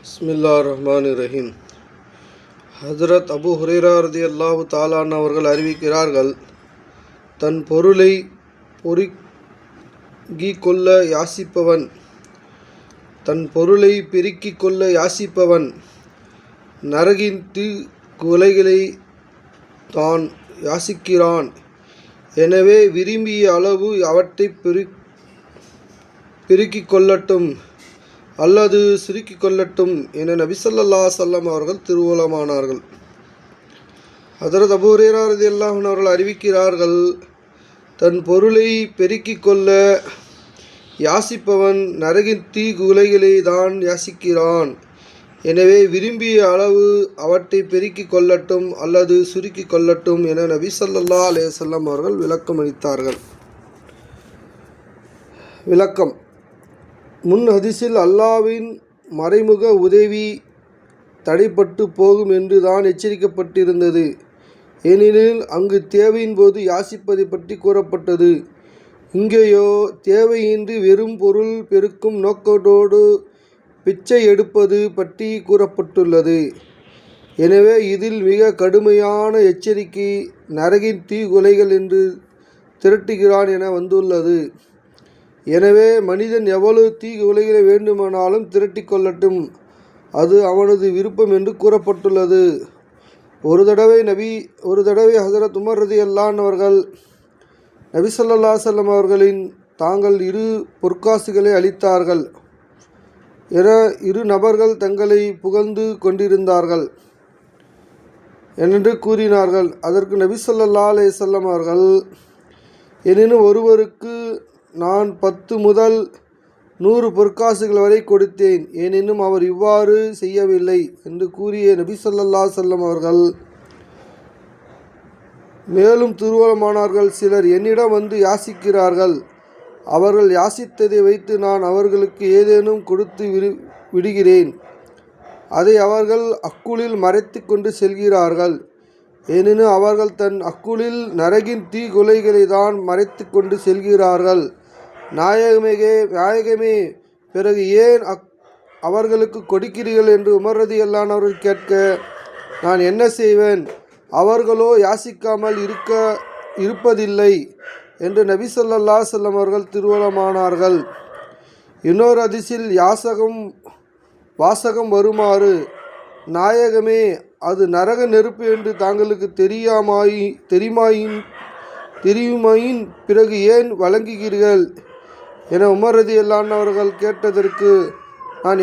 பிஸ்மில்லாஹிர்ரஹ்மானிர்ரஹீம். ஹஜ்ரத் அபு ஹுரைரா ரலியல்லாஹு தஆலா அவர்கள் அறிவிக்கிறார்கள், தன் பொருளை பெருக்கிக் கொள்ள யாசிப்பவன் நரகின் தீக்குலைகளை தான் யாசிக்கிறான். எனவே விரும்பிய அளவு அவற்றை பெருக்கிக் கொள்ளட்டும் அல்லது சுருக்கிக் கொள்ளட்டும் என நபி ஸல்லல்லாஹு அலைஹி வஸல்லம் அவர்கள் திருவுளமானார்கள். ஹஜ்ரத் அபூ ஹுரைரா ரலியல்லாஹு அன்ஹு அவர்கள் அறிவிக்கிறார்கள், தன் பொருளை பெருக்கிக் கொள்ள யாசிப்பவன் நரகின் தீக்குலைகளை தான் யாசிக்கிறான். எனவே விரும்பிய அளவு அவற்றை பெருக்கிக் கொள்ளட்டும் அல்லது சுருக்கிக் கொள்ளட்டும் என நபி ஸல்லல்லாஹு அலைஹி வஸல்லம் அவர்கள் விளக்கமளித்தார்கள். விளக்கம்: முன் ஹதீஸில் அல்லாஹ்வின் மறைமுக உதவி தடைப்பட்டு போகும் என்று தான் எச்சரிக்கப்பட்டிருந்தது. ஏனெனில் அங்கு தேவையின் போது யாசிப்பதை பற்றி கூறப்பட்டது. இங்கேயோ தேவையின்றி வெறும் பொருள் பெருக்கும் நோக்கத்தோடு பிச்சை எடுப்பது பற்றி கூறப்பட்டுள்ளது. எனவே இதில் மிக கடுமையான எச்சரிக்கை நரகின் தீக்குலைகள் என்று திரட்டுகிறான் என வந்துள்ளது. எனவே மனிதன் எவ்வளவு தீக்குலைகளை வேண்டுமானாலும் திரட்டி கொள்ளட்டும், அது அவனது விருப்பம் என்று கூறப்பட்டுள்ளது. ஒரு தடவை ஹஜ்ரத் உமர் ரலியல்லாஹு அன்ஹு அவர்கள் நபி ஸல்லல்லாஹு அலைஹி வஸல்லம் அவர்களின் தாங்கள் 2 பொற்காசுகளை அளித்தார்கள் என 2 நபர்கள் தங்களை புகழ்ந்து கொண்டிருந்தார்கள் என்று கூறினார்கள். அதற்கு நபி ஸல்லல்லாஹு அலைஹி வஸல்லம் அவர்கள், எனினும் ஒருவருக்கு நான் 10 முதல் 100 பொற்காசுகள் வரை கொடுத்தேன், எனினும் அவர் இவ்வாறு செய்யவில்லை என்று கூறிய நபி ஸல்லல்லாஹு அலைஹி வஸல்லம் அவர்கள் மேலும் திருவுளமானார்கள், சிலர் என்னிடம் வந்து யாசிக்கிறார்கள். அவர்கள் யாசித்ததை வைத்து நான் அவர்களுக்கு ஏதேனும் கொடுத்து விடுகிறேன். அதை அவர்கள் அக்குளில் மறைத்து கொண்டு செல்கிறார்கள். எனினும் அவர்கள் தன் அக்குளில் நரகின் தீக்குலைகளை தான் மறைத்து கொண்டு செல்கிறார்கள். நாயகமே, பிறகு ஏன் அவர்களுக்கு கொடுக்கிறீர்கள் என்று உமர் ரலியல்லாஹு அன்ஹு அவர்கள் கேட்க, நான் என்ன செய்வேன், அவர்களோ யாசிக்காமல் இருப்பதில்லை என்று நபி ஸல்லல்லாஹு அலைஹி வஸல்லம் அவர்கள் திருவுளமானார்கள். இன்னொரு ஹதீஸில் வாசகம் வருமாறு, நாயகமே, அது நரக நெருப்பு என்று தாங்களுக்கு தெரியுமாயின் பிறகு ஏன் வழங்குகிறீர்கள் என உமர் ரலியல்லாஹு அன்ஹு அவர்கள் கேட்டதற்கு, நான்